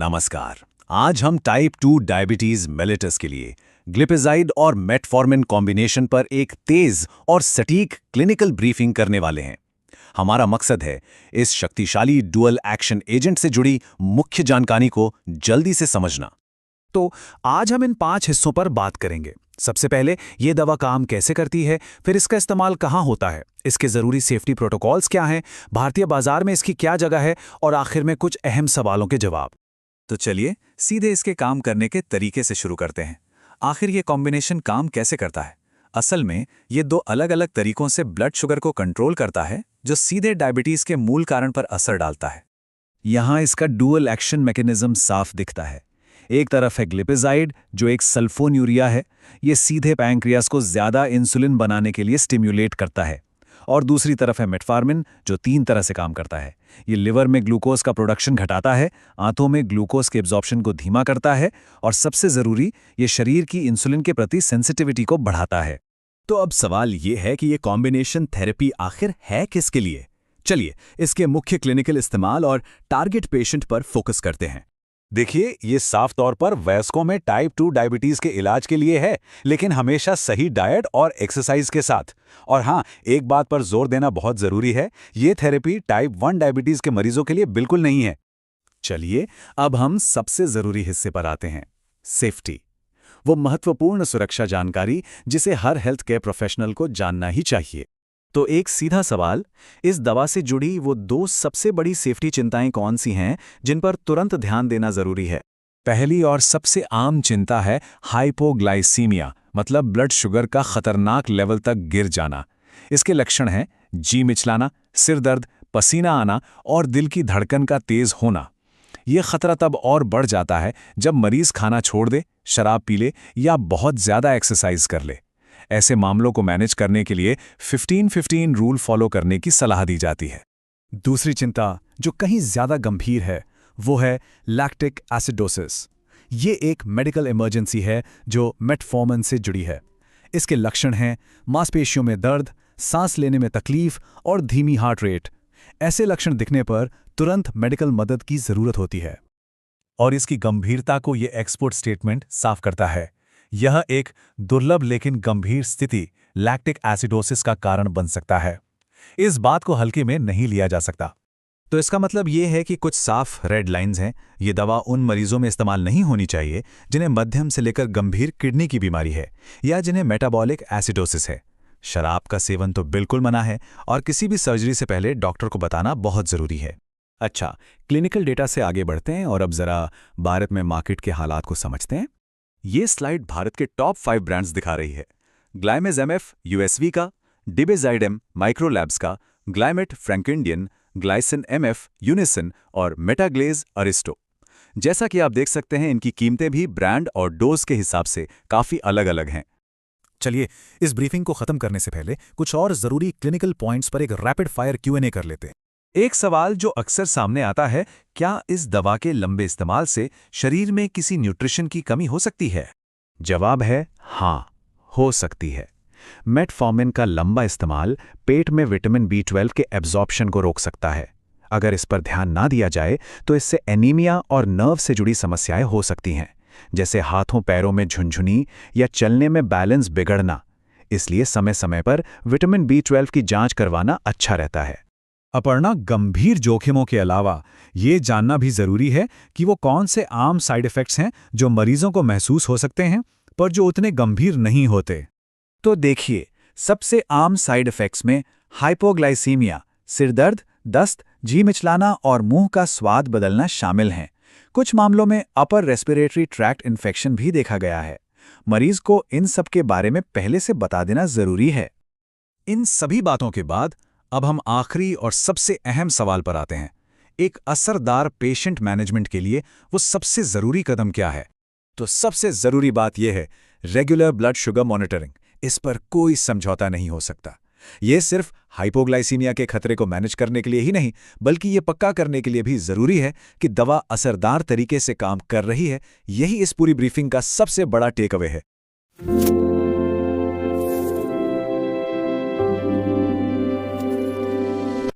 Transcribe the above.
नमस्कार। आज हम टाइप 2 डायबिटीज मेलिटस के लिए ग्लिपेजाइड और मेटफॉर्मिन कॉम्बिनेशन पर एक तेज और सटीक क्लिनिकल ब्रीफिंग करने वाले हैं। हमारा मकसद है इस शक्तिशाली डुअल एक्शन एजेंट से जुड़ी मुख्य जानकारी को जल्दी से समझना। तो आज हम इन 5 हिस्सों पर बात करेंगे। सबसे पहले ये दवा काम कैसे करती है, फिर इसका इस्तेमाल कहाँ होता है, इसके ज़रूरी सेफ्टी प्रोटोकॉल्स क्या हैं, भारतीय बाजार में इसकी क्या जगह है और आखिर में कुछ अहम सवालों के जवाब। तो चलिए सीधे इसके काम करने के तरीके से शुरू करते हैं। आखिर ये कॉम्बिनेशन काम कैसे करता है? असल में ये 2 अलग-अलग तरीकों से ब्लड शुगर को कंट्रोल करता है, जो सीधे डायबिटीज़ के मूल कारण पर असर डालता है। यहाँ इसका डुअल एक्शन मैकेनिज्म साफ दिखता है। एक तरफ है ग्लिपेजाइड, जो एक सल्फोन्यूरिया है, ये सीधे पैंक्रियास को ज़्यादा इंसुलिन बनाने के लिए स्टिम्युलेट करता है। और दूसरी तरफ है मेटफॉर्मिन, जो 3 तरह से काम करता है। ये लिवर में ग्लूकोज का प्रोडक्शन घटाता है, आंतों में ग्लूकोज के एब्जॉर्प्शन को धीमा करता है और सबसे ज़रूरी, ये शरीर की इंसुलिन के प्रति सेंसिटिविटी को बढ़ाता है। तो अब सवाल ये है कि ये कॉम्बिनेशन थेरेपी आखिर है किसके लिए? चलिए इसके मुख्य क्लिनिकल इस्तेमाल और टारगेट पेशेंट पर फोकस करते हैं। देखिए, ये साफ तौर पर वयस्कों में टाइप 2 डायबिटीज के इलाज के लिए है, लेकिन हमेशा सही डाइट और एक्सरसाइज के साथ। और हाँ, एक बात पर जोर देना बहुत जरूरी है, ये थेरेपी टाइप 1 डायबिटीज के मरीजों के लिए बिल्कुल नहीं है। चलिए अब हम सबसे जरूरी हिस्से पर आते हैं, सेफ्टी। वो महत्वपूर्ण सुरक्षा जानकारी जिसे हर हेल्थ केयर प्रोफेशनल को जानना ही चाहिए। तो एक सीधा सवाल, इस दवा से जुड़ी वो 2 सबसे बड़ी सेफ्टी चिंताएं कौन सी हैं जिन पर तुरंत ध्यान देना जरूरी है? पहली और सबसे आम चिंता है हाइपोग्लाइसीमिया, मतलब ब्लड शुगर का खतरनाक लेवल तक गिर जाना। इसके लक्षण हैं जी मिचलाना, सिर दर्द, पसीना आना और दिल की धड़कन का तेज होना। यह खतरा तब और बढ़ जाता है जब मरीज खाना छोड़ दे, शराब पी ले या बहुत ज्यादा एक्सरसाइज कर ले। ऐसे मामलों को मैनेज करने के लिए 15-15 रूल फॉलो करने की सलाह दी जाती है। दूसरी चिंता जो कहीं ज्यादा गंभीर है वो है लैक्टिक एसिडोसिस। ये एक मेडिकल इमरजेंसी है जो मेटफॉर्मिन से जुड़ी है। इसके लक्षण हैं मांसपेशियों में दर्द, सांस लेने में तकलीफ और धीमी हार्ट रेट। ऐसे लक्षण दिखने पर तुरंत मेडिकल मदद की जरूरत होती है। और इसकी गंभीरता को ये एक्सपर्ट स्टेटमेंट साफ करता है। यह एक दुर्लभ लेकिन गंभीर स्थिति लैक्टिक एसिडोसिस का कारण बन सकता है। इस बात को हल्के में नहीं लिया जा सकता। तो इसका मतलब ये है कि कुछ साफ रेड लाइंस हैं। ये दवा उन मरीजों में इस्तेमाल नहीं होनी चाहिए जिन्हें मध्यम से लेकर गंभीर किडनी की बीमारी है या जिन्हें मेटाबॉलिक एसिडोसिस है। शराब का सेवन तो बिल्कुल मना है और किसी भी सर्जरी से पहले डॉक्टर को बताना बहुत ज़रूरी है। अच्छा, क्लिनिकल डेटा से आगे बढ़ते हैं और अब ज़रा भारत में मार्केट के हालात को समझते हैं। ये स्लाइड भारत के टॉप 5 ब्रांड्स दिखा रही है। ग्लाइमेज एमएफ यूएसवी का, डिबेजाइडम माइक्रोलैब्स का, Glimet Frank Indian, glycine MF Unison और मेटाग्लेज अरिस्टो। जैसा कि आप देख सकते हैं, इनकी कीमतें भी ब्रांड और डोज के हिसाब से काफ़ी अलग-अलग हैं। चलिए इस ब्रीफिंग को ख़त्म करने से पहले कुछ और ज़रूरी क्लिनिकल पॉइंट्स पर एक रैपिड फायर Q&A कर लेते हैं। एक सवाल जो अक्सर सामने आता है, क्या इस दवा के लंबे इस्तेमाल से शरीर में किसी न्यूट्रिशन की कमी हो सकती है? जवाब है हाँ, हो सकती है। मेटफॉर्मिन का लंबा इस्तेमाल पेट में विटामिन B12 के एब्जॉर्प्शन को रोक सकता है। अगर इस पर ध्यान ना दिया जाए तो इससे एनीमिया और नर्व से जुड़ी समस्याएं हो सकती हैं, जैसे हाथों पैरों में झुनझुनी या चलने में बैलेंस बिगड़ना। इसलिए समय समय पर विटामिन B12 की जांच करवाना अच्छा रहता है। अपर्णा, गंभीर जोखिमों के अलावा ये जानना भी जरूरी है कि वो कौन से आम साइड इफ़ेक्ट्स हैं जो मरीजों को महसूस हो सकते हैं पर जो उतने गंभीर नहीं होते। तो देखिए, सबसे आम साइड इफ़ेक्ट्स में हाइपोग्लाइसीमिया, सिरदर्द, दस्त, जी मिचलाना और मुंह का स्वाद बदलना शामिल हैं। कुछ मामलों में अपर रेस्पिरेटरी ट्रैक्ट इन्फेक्शन भी देखा गया है। मरीज को इन सब के बारे में पहले से बता देना जरूरी है। इन सभी बातों के बाद अब हम आखिरी और सबसे अहम सवाल पर आते हैं। एक असरदार पेशेंट मैनेजमेंट के लिए वो सबसे ज़रूरी कदम क्या है? तो सबसे ज़रूरी बात यह है रेगुलर ब्लड शुगर मॉनिटरिंग। इस पर कोई समझौता नहीं हो सकता। ये सिर्फ हाइपोग्लाइसीमिया के खतरे को मैनेज करने के लिए ही नहीं, बल्कि ये पक्का करने के लिए भी ज़रूरी है कि दवा असरदार तरीके से काम कर रही है। यही इस पूरी ब्रीफिंग का सबसे बड़ा टेक अवे है।